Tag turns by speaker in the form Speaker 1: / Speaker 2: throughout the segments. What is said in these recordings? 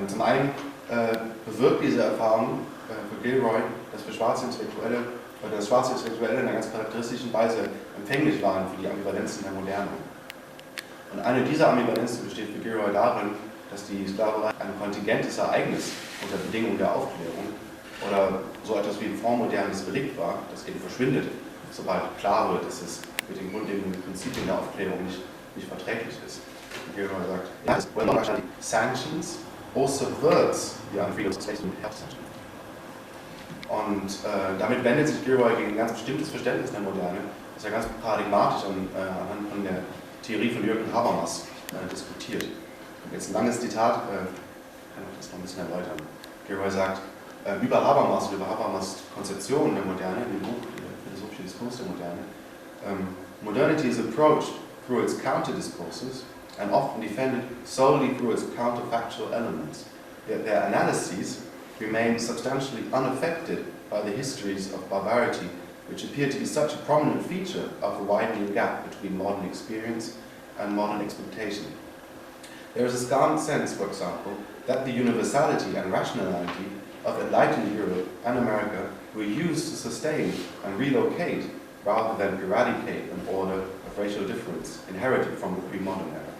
Speaker 1: Zum einen bewirkt diese Erfahrung für Gilroy, dass schwarze Intellektuelle in einer ganz charakteristischen Weise empfänglich waren für die Ambivalenzen der Moderne. Und eine dieser Ambivalenzen besteht für Gilroy darin, dass die Sklaverei ein kontingentes Ereignis unter Bedingungen der Aufklärung oder so etwas wie ein vormodernes Relikt war, das eben verschwindet, sobald klar wird, dass es mit den grundlegenden Prinzipien der Aufklärung nicht verträglich ist. Und Gilroy sagt, ja, sanctions or subverts the unfreedom of slaves and helps sanctions. Und damit wendet sich Gilroy gegen ein ganz bestimmtes Verständnis der Moderne, das er ganz paradigmatisch anhand von der Theorie von Jürgen Habermas diskutiert. Jetzt ein langes Zitat, kann ich das noch ein bisschen erläutern. Gilroy sagt, über Habermas Konzeption der Moderne, in dem Buch der philosophische Diskurs der Moderne, modernity is approached through its counter-discourses and often defended solely through its counterfactual elements. Their analyses remain substantially unaffected by the histories of barbarity, which appear to be such a prominent feature of the widening gap between modern experience and modern expectation. There is a scant sense, for example, that the universality and rationality of enlightened Europe and America were used to sustain and relocate rather than eradicate an order of racial difference inherited from the pre-modern era.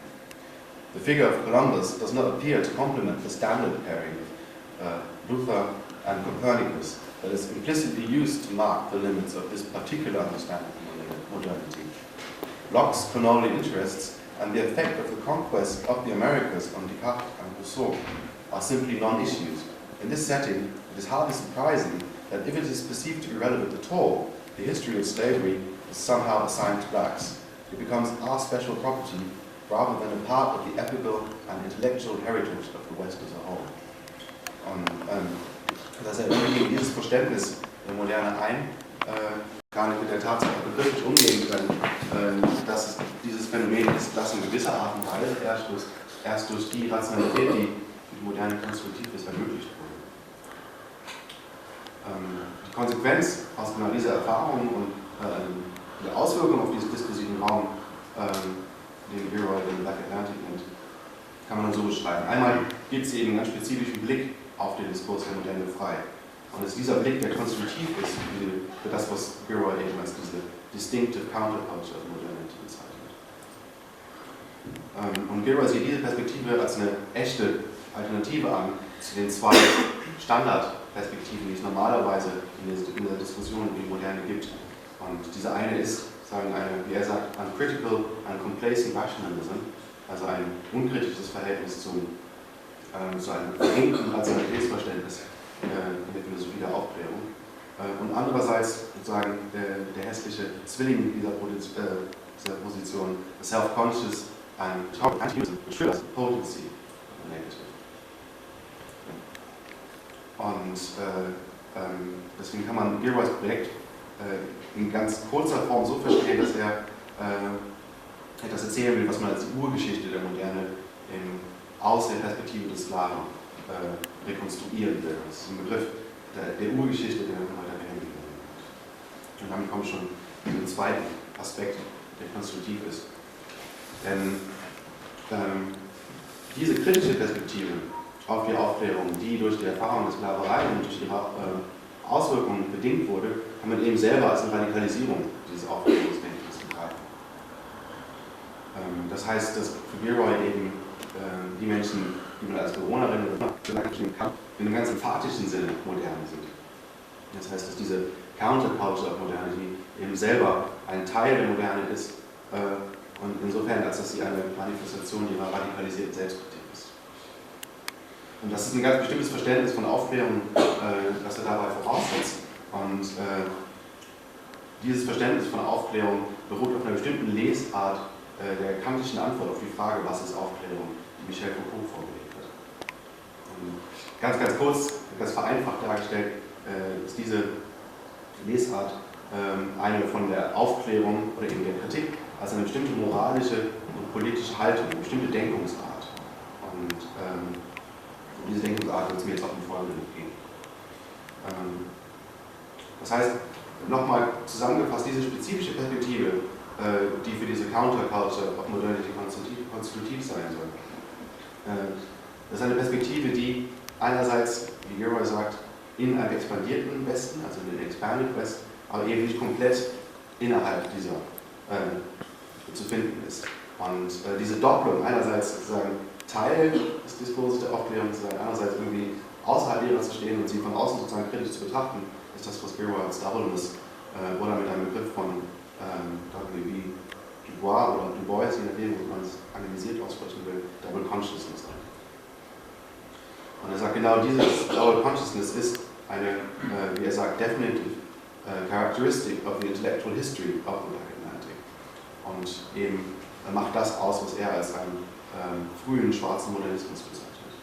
Speaker 1: The figure of Columbus does not appear to complement the standard pairing of Luther and Copernicus that is implicitly used to mark the limits of this particular understanding of modernity. Locke's chronal interests and the effect of the conquest of the Americas on Descartes and Rousseau are simply non-issues. In this setting, it is hardly surprising that if it is perceived to be relevant at all, the history of slavery is somehow assigned to blacks. It becomes our special property rather than a part of the ethical and intellectual heritage of the West as a whole. Und das erinnert gegen dieses Verständnis der Moderne ein, gar nicht mit der Tatsache begrifflich umgehen können, dass dieses Phänomen des Klassen in gewisser Art und Weise erst durch die Rationalität, die moderne konstruktiv ist, ermöglicht wurde. Die Konsequenz aus genau dieser Erfahrung und die Auswirkung auf diesen diskursiven Raum, den Gilroy den Black Atlantic nennt, kann man so beschreiben. Einmal gibt es eben einen ganz spezifischen Blick auf den Diskurs der Moderne frei. Und es ist dieser Blick, der konstruktiv ist für das, was Gilroy eben als diese distinctive counterculture of modernity bezeichnet. Und Gilroy sieht diese Perspektive als eine echte Alternative an zu den zwei Standardperspektiven, die es normalerweise in der Diskussion über die Moderne gibt. Und diese eine ist, wie er sagt, uncritical and complacent rationalism, also ein unkritisches Verhältnis zu einem verengten Rationalitätsverständnis in der Philosophie der Aufklärung. Und andererseits sozusagen der hässliche Zwilling dieser Position, self-conscious and potency negative. Und deswegen kann man Gilroys Projekt in ganz kurzer Form so verstehen, dass er etwas erzählen will, was man als die Urgeschichte der Moderne aus der Perspektive des Sklaven rekonstruieren will. Das ist ein Begriff der Urgeschichte der Moderne. Und damit kommt schon zum zweiten Aspekt, der konstruktiv ist. Denn diese kritische Perspektive auf die Aufklärung, die durch die Erfahrung der Sklaverei und durch ihre Auswirkungen bedingt wurde, kann man eben selber als eine Radikalisierung dieses Aufklärungsdenkens begreifen. Das heißt, dass für Gilroy eben die Menschen, die man als Bewohnerinnen oder Bewohner kann, in einem ganz emphatischen Sinne modern sind. Das heißt, dass diese Counterculture of Modernity eben selber ein Teil der Moderne ist und insofern, als dass sie eine Manifestation ihrer radikalisierten Selbstkritik ist. Und das ist ein ganz bestimmtes Verständnis von Aufklärung, das er dabei voraussetzt. Und dieses Verständnis von Aufklärung beruht auf einer bestimmten Lesart der kantischen Antwort auf die Frage, was ist Aufklärung, die Michel Foucault vorgelegt hat. Und ganz kurz, etwas vereinfacht dargestellt, ist diese Lesart eine von der Aufklärung oder eben der Kritik als eine bestimmte moralische und politische Haltung, eine bestimmte Denkungsart. Und diese Denkungsart wird es mir jetzt auch im Folgenden gehen. Das heißt, nochmal zusammengefasst, diese spezifische Perspektive, die für diese Counterculture of Modernity konstitutiv sein soll, Das ist eine Perspektive, die einerseits, wie Gilroy sagt, in einem expandierten Westen, also in den Expanded West, aber eben nicht komplett innerhalb dieser zu finden ist. Und diese Doppelung, einerseits sozusagen Teil des Diskurses der Aufklärung zu sein, andererseits irgendwie außerhalb ihrer zu stehen und sie von außen sozusagen kritisch zu betrachten, ist das, was Gilroy als Doubleness oder mit einem Begriff von wie Dubois oder Du Bois, je nachdem, wo man es anonymisiert aussprechen will, Double Consciousness. Und er sagt, genau dieses Double Consciousness ist eine, wie er sagt, definitive characteristic of the intellectual history of the Black Atlantic. Und eben macht das aus, was er als einen frühen schwarzen Modernismus bezeichnet.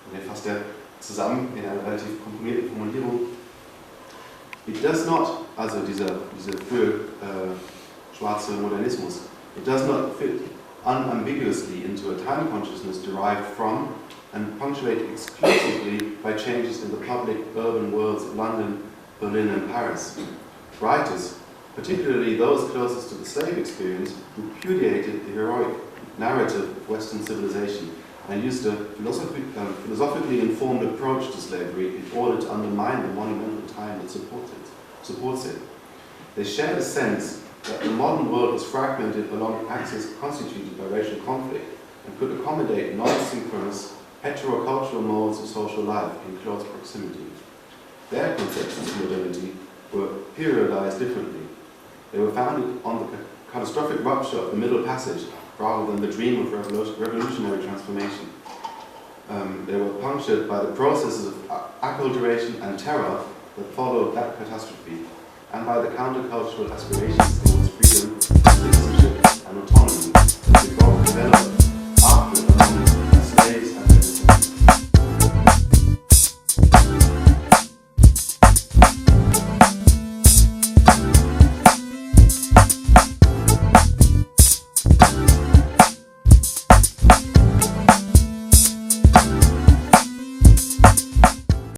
Speaker 1: Und den fasst er zusammen in einer relativ komprimierten Formulierung. It does not, also dieser frühe schwarze Modernismus, it does not fit unambiguously into a time consciousness derived from and punctuated exclusively by changes in the public urban worlds of London, Berlin and Paris. Writers, particularly those closest to the slave experience, repudiated the heroic narrative of Western civilization and used a philosophically informed approach to slavery in order to undermine the monumental time that supports it. They shared a sense that the modern world was fragmented along axes constituted by racial conflict and could accommodate non-synchronous, heterocultural modes of social life in close proximity. Their conceptions of modernity were periodized differently. They were founded on the catastrophic rupture of the Middle Passage rather than the dream of revolutionary transformation. They were punctured by the processes of acculturation and terror that followed that catastrophe, and by the countercultural aspirations towards freedom, citizenship, and autonomy